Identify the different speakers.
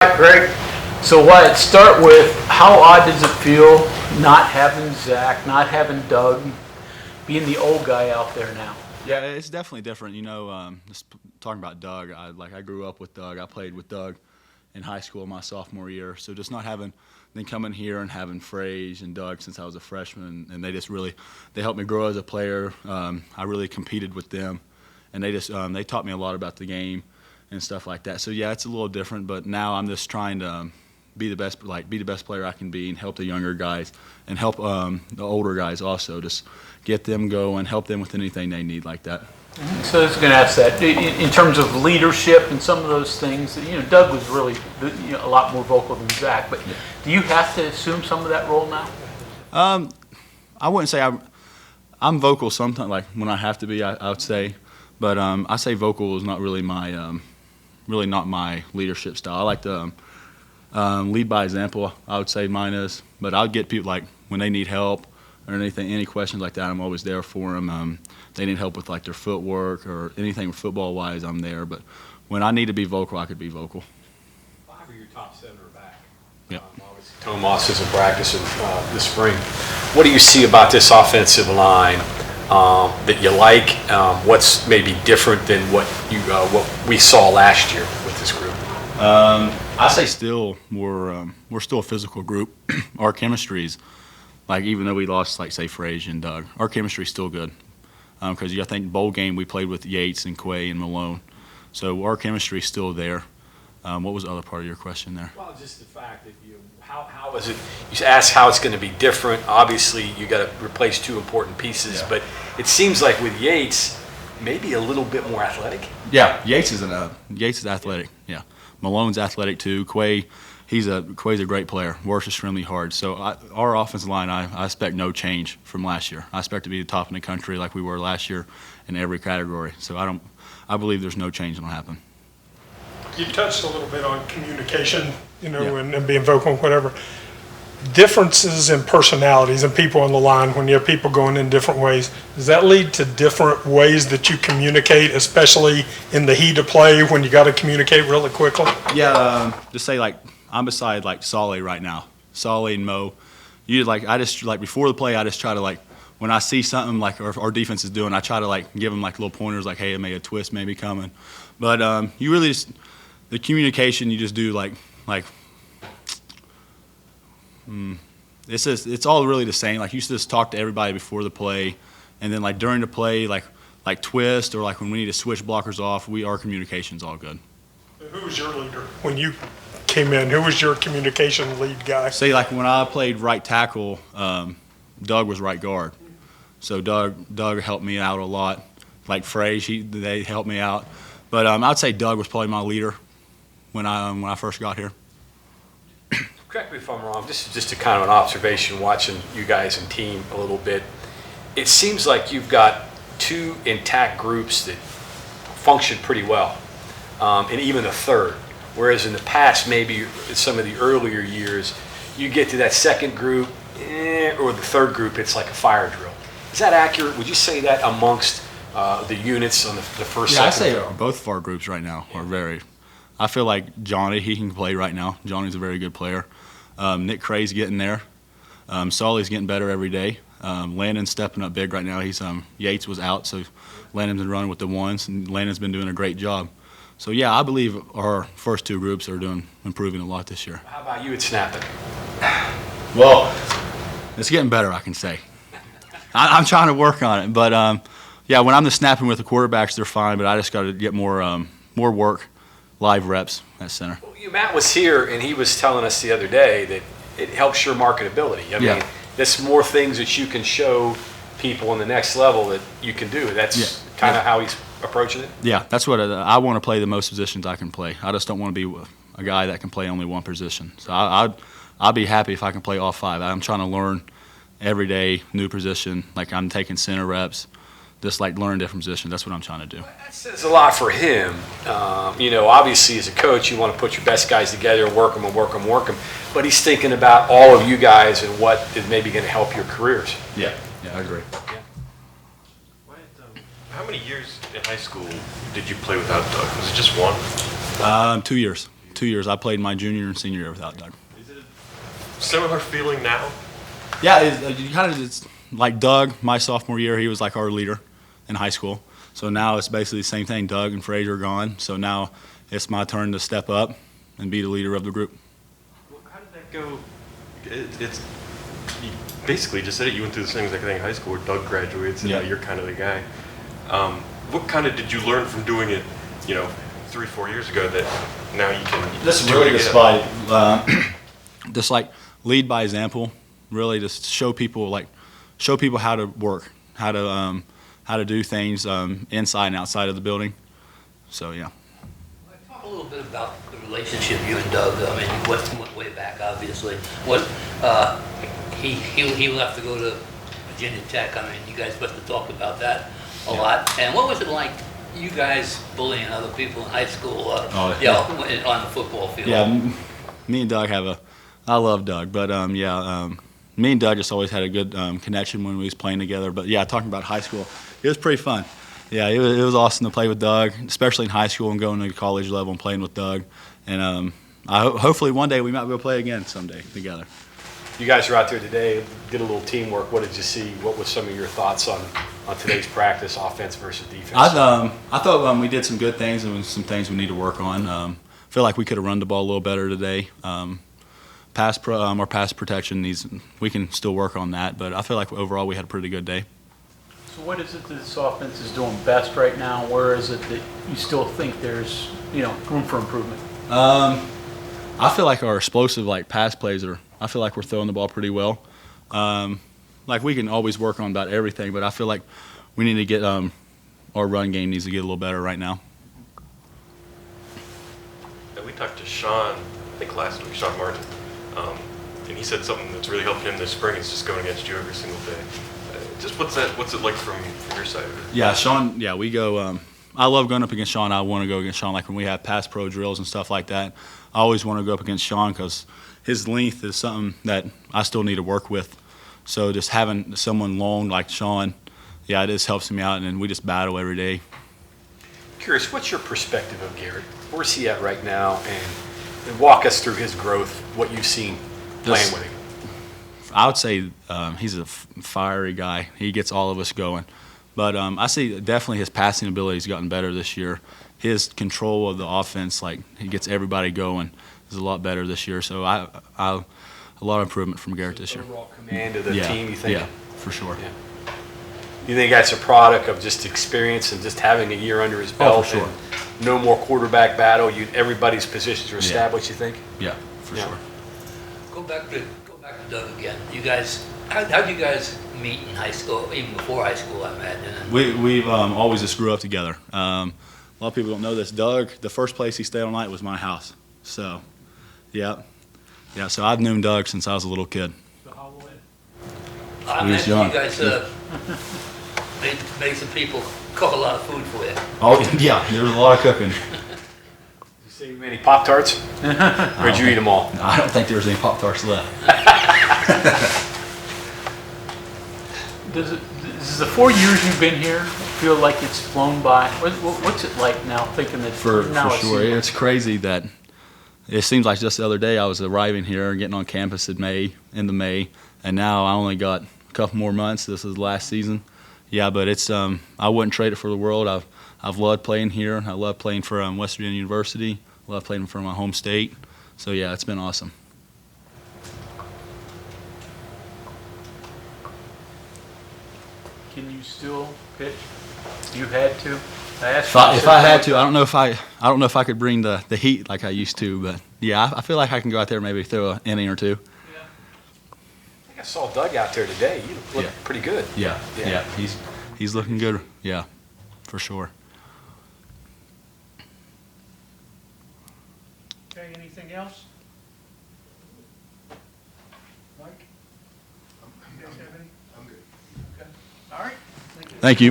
Speaker 1: Greg, so Wyatt, start with how odd does it feel not having Zach, not having Doug, being the old guy out there now?
Speaker 2: Yeah, it's definitely different. Just talking about Doug, I grew up with Doug. I played with Doug in high school my sophomore year. So just not having, then coming here and having Frage and Doug since I was a freshman, and they just really, they helped me grow as a player. I really competed with them, and they taught me a lot about the game and stuff like that. So yeah, it's a little different, but now I'm just trying to be the best player I can be and help the younger guys and help the older guys also, just get them going, help them with anything they need like that.
Speaker 1: So I was going to ask that in terms of leadership and some of those things. Doug was really a lot more vocal than Zach, but do you have to assume some of that role now?
Speaker 2: I wouldn't say I'm vocal sometimes, like when I have to be, I would say, but I say vocal is not really not my leadership style. I like to lead by example, I would say mine is, but I'll get people like when they need help or anything, any questions like that, I'm always there for them. They need help with like their footwork or anything football wise, I'm there. But when I need to be vocal, I could be vocal.
Speaker 3: 5 of your top 7 are back.
Speaker 2: Yep.
Speaker 3: Obviously, Tomas is in practice this spring. What do you see about this offensive line that you like? What's maybe different than what we saw last year with this group?
Speaker 2: I say still we're still a physical group. Our chemistry's like, even though we lost like say Frage and Doug, our chemistry's still good. Because I think bowl game we played with Yates and Quay and Malone, so our chemistry's still there. What was the other part of your question there?
Speaker 3: Well, just the fact that how is it? You asked how it's going to be different. Obviously, you got to replace 2 important pieces, but it seems like with Yates, maybe a little bit more athletic.
Speaker 2: Yeah, Yates is athletic. Yeah, Malone's athletic too. Quay's a great player. Works extremely hard. So our offensive line, I expect no change from last year. I expect to be the top in the country like we were last year in every category. So I believe there's no change that'll happen.
Speaker 4: You touched a little bit on communication, and being vocal and whatever. Differences in personalities and people on the line, when you have people going in different ways, does that lead to different ways that you communicate, especially in the heat of play when you got to communicate really quickly?
Speaker 2: Yeah, just say like I'm beside like Solly right now. Solly and Mo. I just before the play, I just try to like when I see something like our defense is doing, I try to like give them like little pointers like, hey, a twist may be coming. But you really just the communication you just do it's all really the same. Like you just talk to everybody before the play, and then like during the play, like twist or like when we need to switch blockers off, our communication's all good.
Speaker 4: Who was your leader when you came in? Who was your communication lead guy?
Speaker 2: Say like when I played right tackle, Doug was right guard. So Doug helped me out a lot. Like Frage, they helped me out. But I'd say Doug was probably my leader when I first got here.
Speaker 3: Correct me if I'm wrong. This is just a kind of an observation watching you guys and team a little bit. It seems like you've got 2 intact groups that function pretty well, and even a third. Whereas in the past, maybe in some of the earlier years, you get to that second group or the third group, it's like a fire drill. Is that accurate? Would you say that amongst the units on the first?
Speaker 2: Yeah, I say both of our groups right now are very. I feel like Johnny, he can play right now. Johnny's a very good player. Nick Cray's getting there. Solly's getting better every day. Landon's stepping up big right now. Yates was out, so Landon's been running with the ones, and Landon's been doing a great job. So yeah, I believe our first 2 groups are improving a lot this year.
Speaker 3: How about you at snapping?
Speaker 2: Well, it's getting better, I can say. I'm trying to work on it, but yeah, when I'm just snapping with the quarterbacks, they're fine. But I just got to get more work, live reps at center.
Speaker 3: Well, Matt was here, and he was telling us the other day that it helps your marketability. I mean, there's more things that you can show people on the next level that you can do. That's kind of how he's approaching it.
Speaker 2: Yeah, that's what I want to play the most positions I can play. I just don't want to be a guy that can play only one position. So I'd be happy if I can play all 5. I'm trying to learn every day, new position. Like I'm taking center reps, just like learn different positions. That's what I'm trying to do.
Speaker 3: That says a lot for him. Obviously as a coach, you want to put your best guys together and work them. But he's thinking about all of you guys and what is maybe going to help your careers.
Speaker 2: Yeah, I agree.
Speaker 3: Yeah.
Speaker 5: How many years in high school did you play without Doug? Was it just 1?
Speaker 2: 2 years. 2 years. I played my junior and senior year without Doug.
Speaker 5: Is it a similar feeling now?
Speaker 2: Yeah, you kind of it's like Doug. My sophomore year, he was like our leader in high school. So now it's basically the same thing. Doug and Frazier are gone. So now it's my turn to step up and be the leader of the group.
Speaker 5: Well, how did that go? It's you basically just said it. You went through the same exact thing in high school where Doug graduates, and
Speaker 2: Yeah.
Speaker 5: now you're kind of the guy. What kind of did you learn from doing it, 3-4 years ago that now you can
Speaker 2: Just
Speaker 5: do
Speaker 2: really
Speaker 5: it
Speaker 2: just
Speaker 5: again?
Speaker 2: by just like lead by example. Really just show people how to work, how to do things inside and outside of the building. So yeah.
Speaker 6: Talk a little bit about the relationship you and Doug. I mean, you went way back, obviously. He left to go to Virginia Tech. I mean, you guys must have talked about that a lot. And what was it like, you guys bullying other people in high school, on the football field?
Speaker 2: Yeah, me and Doug I love Doug, but me and Doug just always had a good connection when we was playing together. But yeah, talking about high school, it was pretty fun. Yeah, it was awesome to play with Doug, especially in high school and going to the college level and playing with Doug. And hopefully one day we might be able to play again someday together.
Speaker 3: You guys are out there today, did a little teamwork. What did you see? What was some of your thoughts on today's practice, offense versus defense?
Speaker 2: I thought we did some good things and some things we need to work on. I feel like we could have run the ball a little better today. Our pass protection we can still work on that, but I feel like overall we had a pretty good day.
Speaker 1: So what is it that this offense is doing best right now? Where is it that you still think there's room for improvement?
Speaker 2: I feel like our explosive pass plays I feel like we're throwing the ball pretty well. We can always work on about everything, but I feel like we need to get our run game needs to get a little better right now.
Speaker 5: And we talked to Sean, I think last week, Sean Martin, and he said something that's really helped him this spring is just going against you every single day. Just what's it like from your side of it?
Speaker 2: Yeah, Sean. Yeah, we go. I love going up against Sean. I want to go against Sean. Like when we have pass pro drills and stuff like that, I always want to go up against Sean because his length is something that I still need to work with. So just having someone long like Sean, yeah, it just helps me out, and we just battle every day.
Speaker 3: Curious, what's your perspective of Garrett? Where's he at right now? And walk us through his growth, what you've seen playing with him.
Speaker 2: I would say he's a fiery guy. He gets all of us going. But I see definitely his passing ability's gotten better this year. His control of the offense, he gets everybody going, is a lot better this year. So a lot of improvement from Garrett this year.
Speaker 3: Overall command of the team, you think?
Speaker 2: Yeah, for sure.
Speaker 3: Yeah. You think that's a product of just experience and just having a year under his belt?
Speaker 2: For sure.
Speaker 3: And no more quarterback battle. Everybody's positions are established, you think?
Speaker 2: Yeah, for sure.
Speaker 6: Go back to Doug again. You guys, how'd you guys meet in high school, even before high school, I imagine?
Speaker 2: We've always just grew up together. A lot of people don't know this. Doug, the first place he stayed all night was my house. So, yeah. So I've known Doug since I was a little kid.
Speaker 1: So how old?
Speaker 6: I
Speaker 2: He was
Speaker 6: imagine
Speaker 2: young.
Speaker 6: you guys made some people cook a lot of food for you.
Speaker 2: Oh yeah, there was a lot of cooking.
Speaker 3: Did you see many Pop-Tarts? Or did you eat them all?
Speaker 2: I don't think there was any Pop-Tarts left.
Speaker 1: Does the 4 years you've been here feel like it's flown by? What's it like now, thinking that
Speaker 2: For
Speaker 1: now
Speaker 2: sure, it's crazy that it seems like just the other day I was arriving here, getting on campus in May, and now I only got a couple more months. This is last season. Yeah, but it's I wouldn't trade it for the world. I've loved playing here. I love playing for West Virginia University. I love playing for my home state. So yeah, it's been awesome.
Speaker 1: Can you still pitch? You had to.
Speaker 2: If I had to, I don't know if I could bring the heat like I used to, but yeah, I feel like I can go out there and maybe throw an inning or two.
Speaker 3: I think I saw Doug out there today. He looked pretty good.
Speaker 2: Yeah. He's looking good. Yeah, for sure.
Speaker 4: Okay, anything else? Mike? You guys have any? I'm good. Okay. All right.
Speaker 2: Thank you.